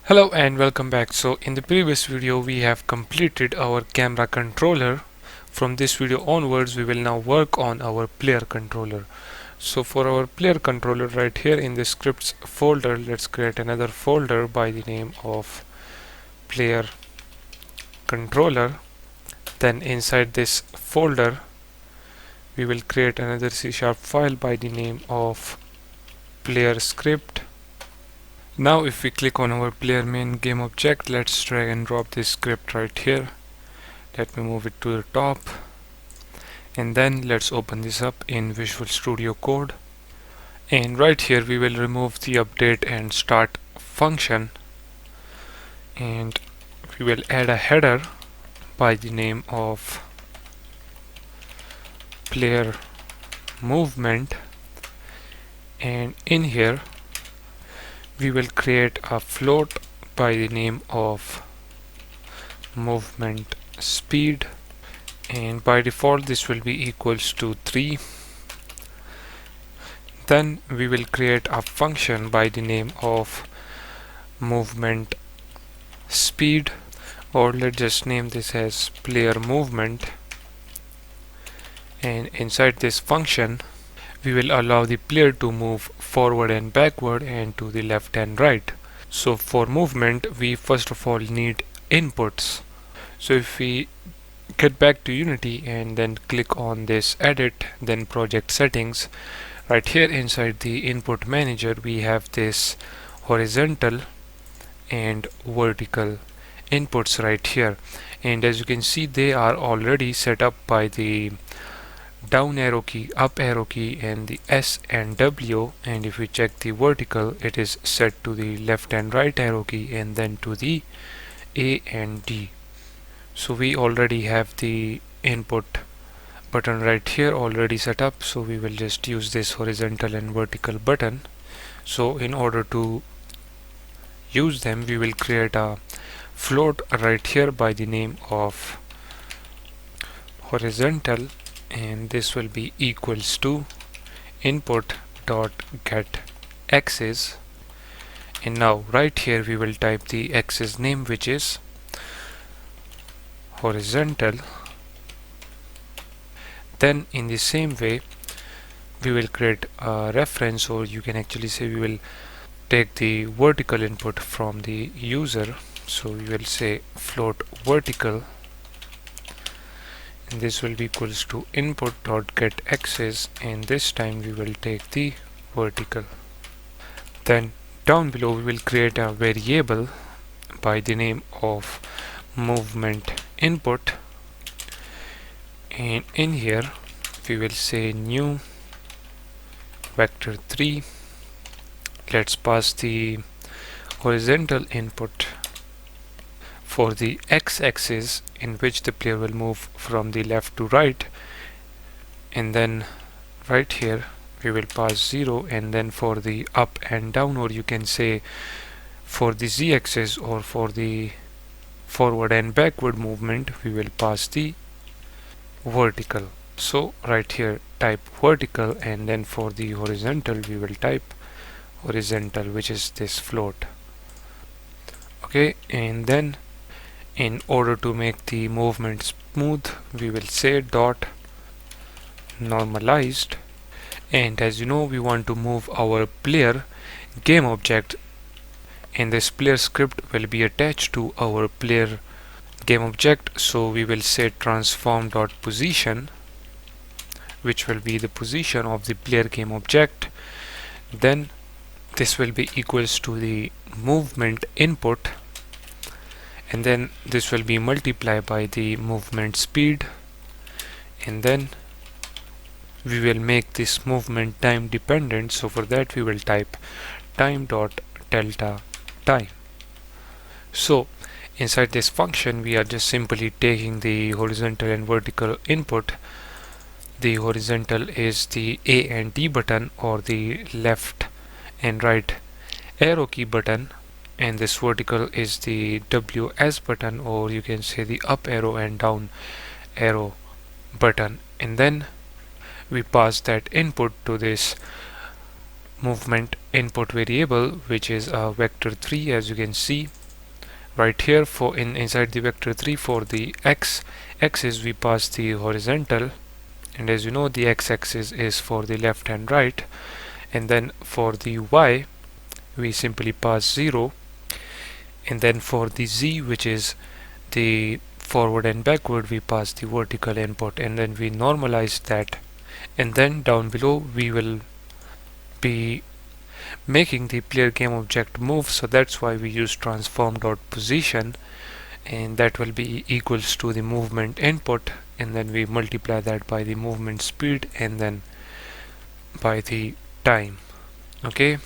Hello and welcome back. So in the previous video we have completed our camera controller. From this video onwards we will now work on our player controller. So for our player controller, right here in the scripts folder, let's create another folder by the name of player controller. Then inside this folder we will create another C# file by the name of player script. Now if we click on our player main game object, let's drag and drop this script right here. Let me move it to the top, and then let's open this up in Visual Studio Code. And right here we will remove the update and start function, and we will add a header by the name of player movement, and in here we will create a float by the name of movement speed, and by default this will be equals to 3. Then we will create a function by the name of movement speed, or let's just name this as player movement, and inside this function we will allow the player to move forward and backward and to the left and right. So for movement we first of all need inputs. So if we get back to Unity and then click on this edit, then project settings, right here inside the input manager we have this horizontal and vertical inputs right here, and as you can see they are already set up by the down arrow key, up arrow key, and the S and W. And if we check the vertical, it is set to the left and right arrow key and then to the A and D. So we already have the input button right here already set up, so we will just use this horizontal and vertical button. So in order to use them we will create a float right here by the name of horizontal, and this will be equals to input dot get axis. And now right here we will type the axis name, which is horizontal. Then in the same way we will create a reference, or you can actually say we will take the vertical input from the user. So we will say float vertical, and this will be equals to input dot get axis, and this time we will take the vertical. Then down below we will create a variable by the name of movement input, and in here we will say new vector 3. Let's pass the horizontal input for the x-axis, in which the player will move from the left to right, and then right here we will pass 0, and then for the up and down, or you can say for the z-axis or for the forward and backward movement, we will pass the vertical. So right here type vertical, and then for the horizontal we will type horizontal, which is this float. Okay, and then in order to make the movement smooth we will say dot normalized, and as you know we want to move our player game object, and this player script will be attached to our player game object. So we will say transform dot position, which will be the position of the player game object. Then this will be equals to the movement input, and then this will be multiplied by the movement speed, and then we will make this movement time dependent. So for that we will type time dot delta time. So inside this function we are just simply taking the horizontal and vertical input. The horizontal is the A and D button, or the left and right arrow key button, and this vertical is the WS button, or you can say the up arrow and down arrow button, and then we pass that input to this movement input variable, which is a vector 3, as you can see. right here for inside the vector 3 for the x-axis we pass the horizontal, and as you know the x-axis is for the left and right, and then for the y we simply pass 0, and then for the z, which is the forward and backward, we pass the vertical input, and then we normalize that, and then down below we will be making the player game object move, so that's why we use transform.position, and that will be equals to the movement input, and then we multiply that by the movement speed and then by the time. Okay,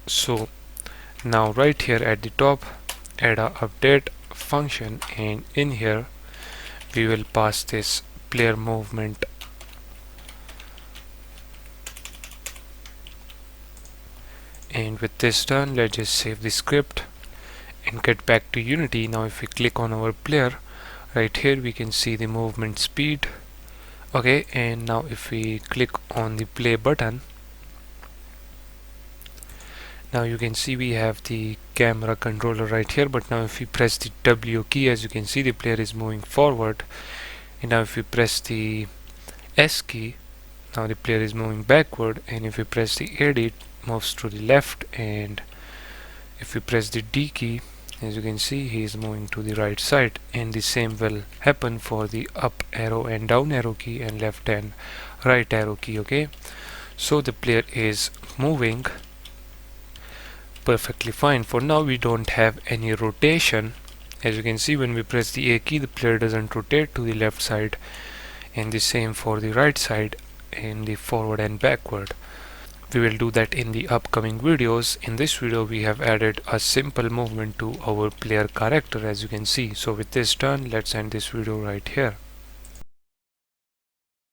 so now right here at the top add a update function, and in here we will pass this player movement, and with this done let's just save the script and get back to Unity. Now if we click on our player, right here we can see the movement speed. Okay, and now if we click on the play button, now you can see we have the camera controller right here, but now if we press the W key, as you can see the player is moving forward, and now if we press the S key, now the player is moving backward, and if we press the A D, it moves to the left, and if we press the D key, as you can see he is moving to the right side, and the same will happen for the up arrow and down arrow key and left and right arrow key. Okay, so the player is moving perfectly fine. For now we don't have any rotation. As you can see, when we press the A key the player doesn't rotate to the left side, and the same for the right side and the forward and backward. We will do that in the upcoming videos. In this video we have added a simple movement to our player character, as you can see. So with this done, let's end this video right here.